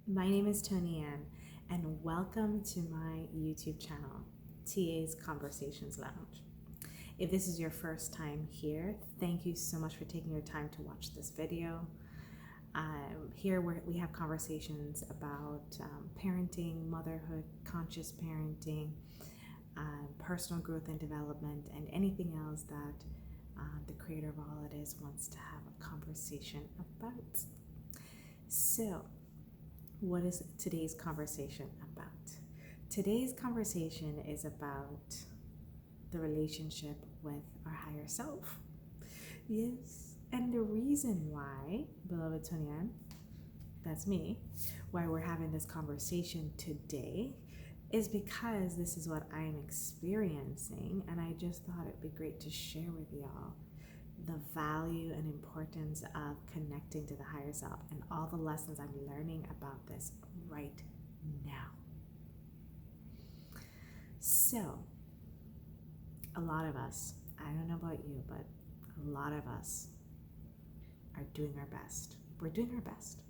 My name is ToniAnn, and welcome to my YouTube channel, TA's Conversations Lounge. If this is your first time here, thank you so much for taking your time to watch this video. Here we have conversations about parenting, motherhood, conscious parenting, personal growth and development, and anything else that the creator of all it is wants to have a conversation about. So, what is today's conversation about? Today's conversation is about the relationship with our higher self. Yes, and the reason why, beloved ToniAnn, that's me, why we're having this conversation today is because this is what I'm experiencing, and I just thought it'd be great to share with y'all the value and importance of connecting to the higher self and all the lessons I'm learning about this right now. So, a lot of us, I don't know about you, but a lot of us are doing our best. We're doing our best.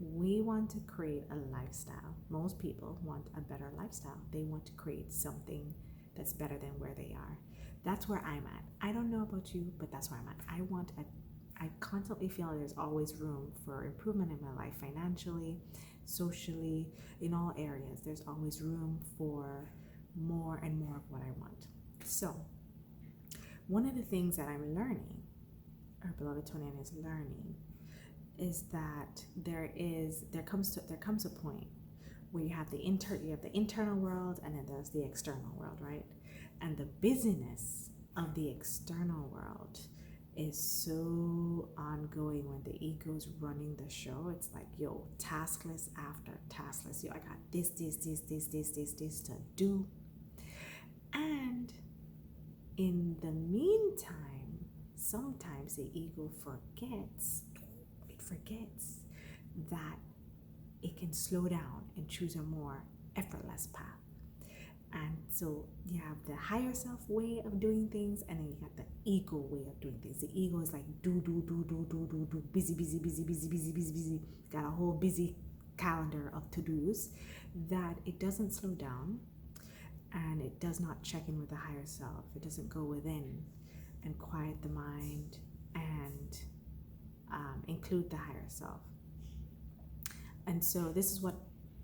We want to create a lifestyle. Most people want a better lifestyle. They want to create something that's better than where they are. That's where I'm at. I don't know about you, but that's where I'm at. I constantly feel like there's always room for improvement in my life, financially, socially, in all areas. There's always room for more and more of what I want. So, one of the things that I'm learning, or beloved ToniAnn is learning, is that there comes a point where you have the internal world, and then there's the external world, right? And the busyness of the external world is so ongoing when the ego's running the show. It's like, yo, task list after task list. Yo, I got this to do. And in the meantime, sometimes the ego forgets that it can slow down and choose a more effortless path. And so you have the higher self way of doing things, and then you got the ego way of doing things. The ego is like do, busy. Got a whole busy calendar of to-dos that it doesn't slow down, and it does not check in with the higher self. It doesn't go within and quiet the mind and include the higher self. And so this is what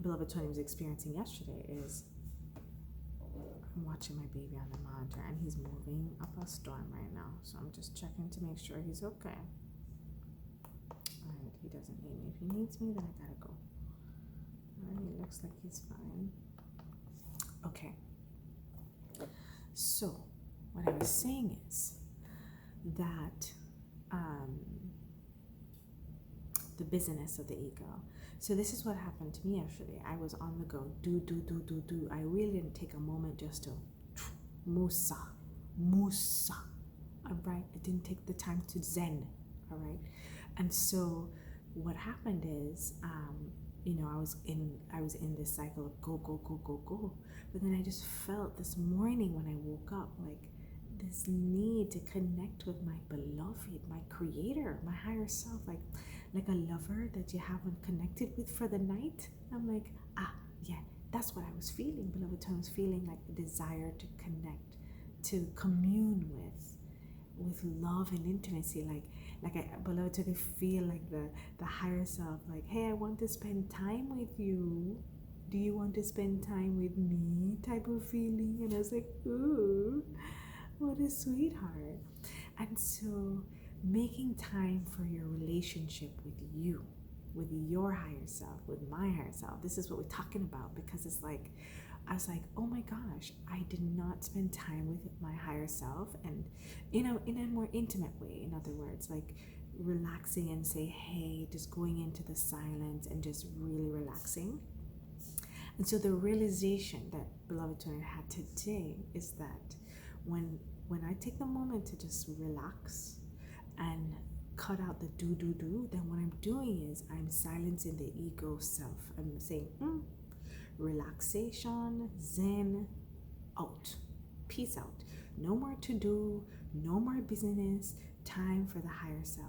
beloved Tony was experiencing yesterday. Is I'm watching my baby on the monitor, and he's moving up a storm right now. So I'm just checking to make sure he's okay. All right, he doesn't need me. If he needs me, then I gotta go. All right, it looks like he's fine. Okay. So what I was saying is that the busyness of the ego. So this is what happened to me yesterday. I was on the go, do. I really didn't take a moment just to musa. All right, I didn't take the time to zen. All right, and so what happened is, I was in this cycle of go. But then I just felt this morning when I woke up, like this need to connect with my beloved, my creator, my higher self, like a lover that you haven't connected with for the night. I'm like, yeah, that's what I was feeling. Beloved Tone was feeling like a desire to connect, to commune with love and intimacy, beloved to feel like the higher self, like, hey, I want to spend time with you. Do you want to spend time with me? Type of feeling. And I was like, ooh, what a sweetheart. And so making time for your relationship with you, with your higher self, with my higher self, this is what we're talking about, because it's like, I was like, oh my gosh, I did not spend time with my higher self, and in a more intimate way. In other words, like relaxing and say, hey, just going into the silence and just really relaxing. And so the realization that beloved Tony had today is that when I take the moment to just relax and cut out the do, then what I'm doing is I'm silencing the ego self. I'm saying, relaxation, zen, out. Peace out. No more to do, no more business, time for the higher self.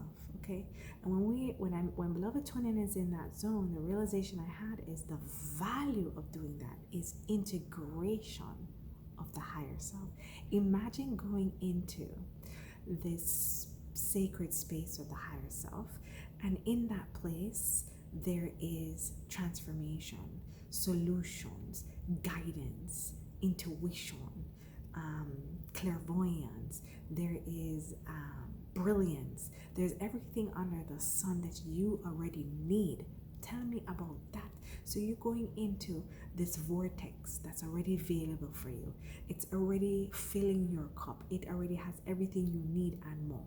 Okay, and when beloved ToniAnn is in that zone, the realization I had is the value of doing that is integration of the higher self. Imagine going into this sacred space of the higher self, and in that place there is transformation, solutions, guidance, intuition, clairvoyance. There is brilliance. There's everything under the sun that you already need. Tell me about that. So you're going into this vortex that's already available for you. It's already filling your cup. It already has everything you need and more.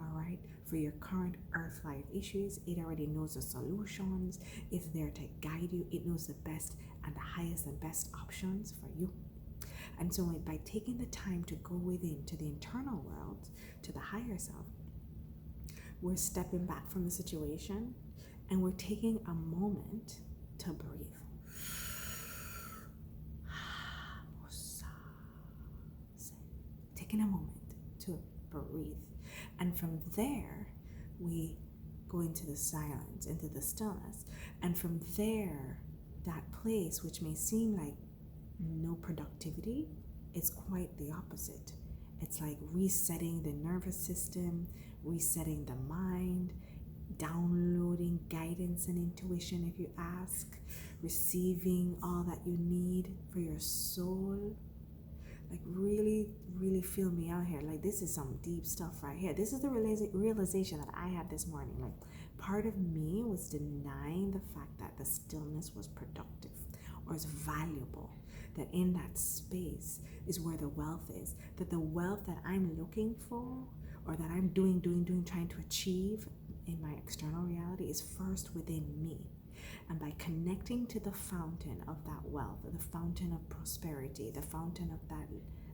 All right, for your current earth life issues, it already knows the solutions. It's there to guide you. It knows the best and the highest and best options for you. And so by taking the time to go within to the internal world, to the higher self, we're stepping back from the situation and we're taking a moment to breathe. Taking a moment to breathe. And from there, we go into the silence, into the stillness. And from there, that place, which may seem like no productivity, it's quite the opposite. It's like resetting the nervous system, resetting the mind, downloading guidance and intuition if you ask, receiving all that you need for your soul. Like really, really feel me out here. Like this is some deep stuff right here. This is the realization that I had this morning. Like part of me was denying the fact that the stillness was productive or is valuable. That in that space is where the wealth is. That the wealth that I'm looking for or that I'm doing, trying to achieve in my external reality is first within me. And by connecting to the fountain of that wealth, the fountain of prosperity, the fountain of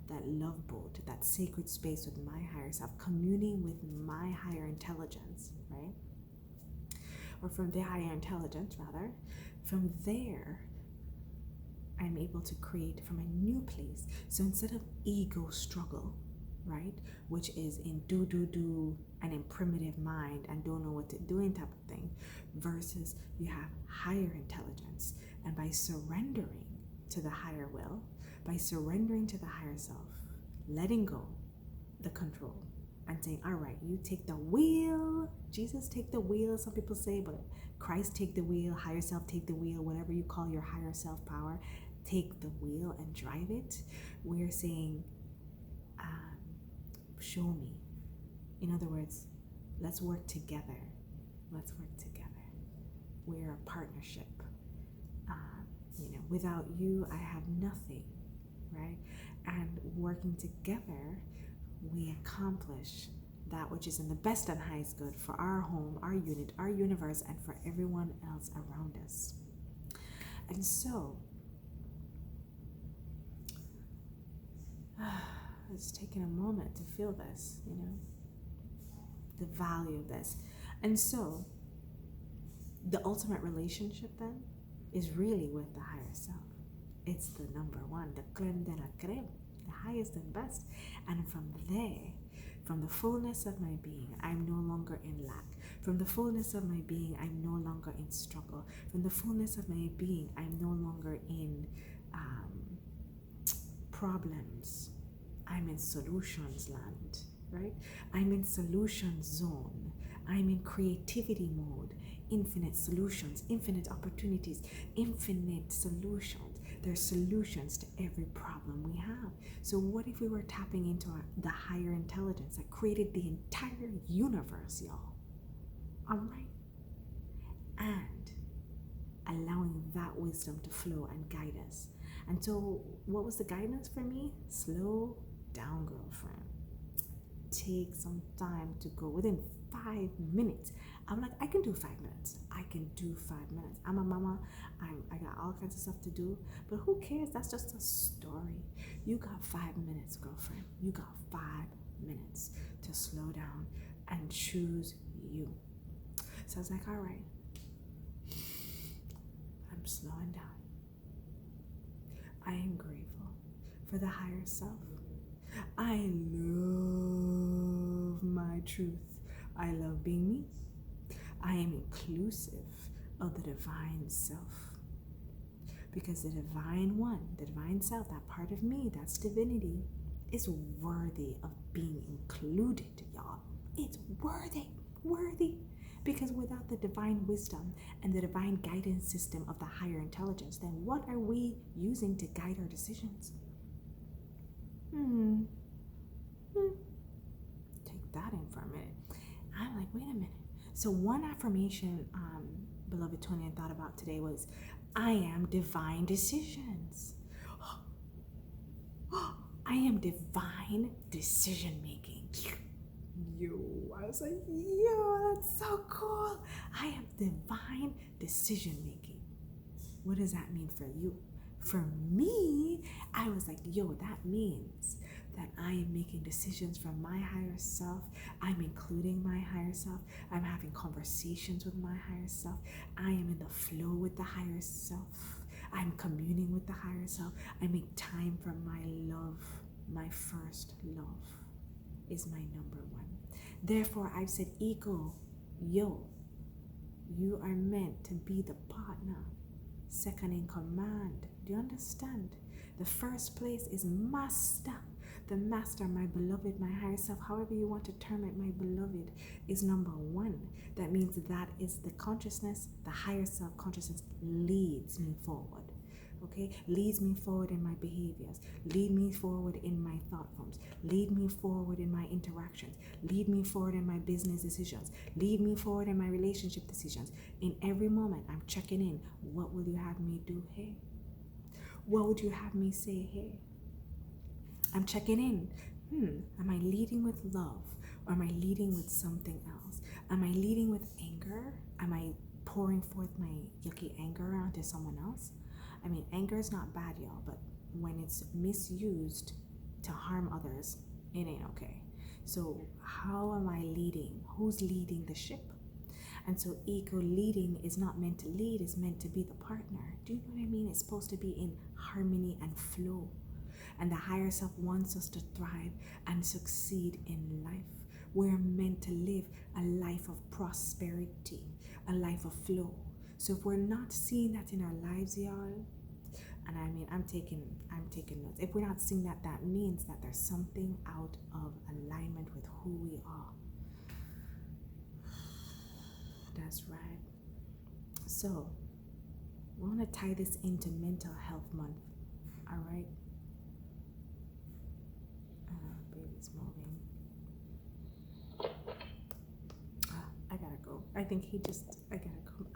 that love boat, that sacred space with my higher self, communing with my higher intelligence, right? Or from the higher intelligence, rather, from there, I'm able to create from a new place. So instead of ego struggle, right, which is in do, and in primitive mind and don't know what to doing type of thing, versus you have higher intelligence. And by surrendering to the higher will, by surrendering to the higher self, letting go the control and saying, all right, you take the wheel. Jesus take the wheel, some people say, but Christ take the wheel, higher self take the wheel, whatever you call your higher self power, take the wheel and drive it. We're saying, show me. In other words, let's work together. Let's work together. We're a partnership. Without you, I have nothing, right? And working together, we accomplish that which is in the best and highest good for our home, our unit, our universe, and for everyone else around us. And so, it's taking a moment to feel this, the value of this. And so, the ultimate relationship then is really with the higher self. It's the number one, the creme de la creme, the highest and best. And from there, from the fullness of my being, I'm no longer in lack. From the fullness of my being, I'm no longer in struggle. From the fullness of my being, I'm no longer in problems. I'm in solutions land, right? I'm in solution zone. I'm in creativity mode. Infinite solutions, infinite opportunities, infinite solutions. There's solutions to every problem we have. So what if we were tapping into the higher intelligence that created the entire universe, y'all? All right? And allowing that wisdom to flow and guide us. And so what was the guidance for me? Slow down, girlfriend. Take some time to go within 5 minutes. I'm like, I can do 5 minutes. I can do 5 minutes. I'm a mama. I got all kinds of stuff to do. But who cares? That's just a story. You got 5 minutes, girlfriend. You got 5 minutes to slow down and choose you. So I was like, all right. I'm slowing down. I am grateful for the higher self. I love my truth. I love being me. I am inclusive of the divine self. Because the divine one, the divine self, that part of me, that's divinity, is worthy of being included, y'all. It's worthy. Because without the divine wisdom and the divine guidance system of the higher intelligence, then what are we using to guide our decisions? Take that in for a minute. I'm like, wait a minute. So one affirmation, beloved ToniAnn thought about today was, I am divine decisions. I am divine decision making. I was like, yo, that's so cool. I am divine decision making. What does that mean for you? For me, I was like, yo, that means that I am making decisions from my higher self. I'm including my higher self. I'm having conversations with my higher self. I am in the flow with the higher self. I'm communing with the higher self. I make time for my love. My first love is my number one. Therefore, I've said, ego, yo, you are meant to be the partner, second in command. Do you understand? The first place is master. The master, my beloved, my higher self, however you want to term it, my beloved, is number one. That means that is the consciousness, the higher self consciousness leads me forward. Okay, leads me forward in my behaviors, lead me forward in my thought forms, lead me forward in my interactions, lead me forward in my business decisions, lead me forward in my relationship decisions. In every moment, I'm checking in. What will you have me do? Hey, what would you have me say? Hey, I'm checking in. Am I leading with love, or am I leading with something else? Am I leading with anger? Am I pouring forth my yucky anger onto someone else? I mean, anger is not bad, y'all, but when it's misused to harm others, it ain't okay. So how am I leading? Who's leading the ship? And so ego leading is not meant to lead, it's meant to be the partner. Do you know what I mean? It's supposed to be in harmony and flow. And the higher self wants us to thrive and succeed in life. We're meant to live a life of prosperity, a life of flow. So if we're not seeing that in our lives, y'all, and I mean, I'm taking notes. If we're not seeing that, that means that there's something out of alignment with who we are. That's right. So we want to tie this into Mental Health Month. All right. Baby's moving. I gotta go. I think I gotta go.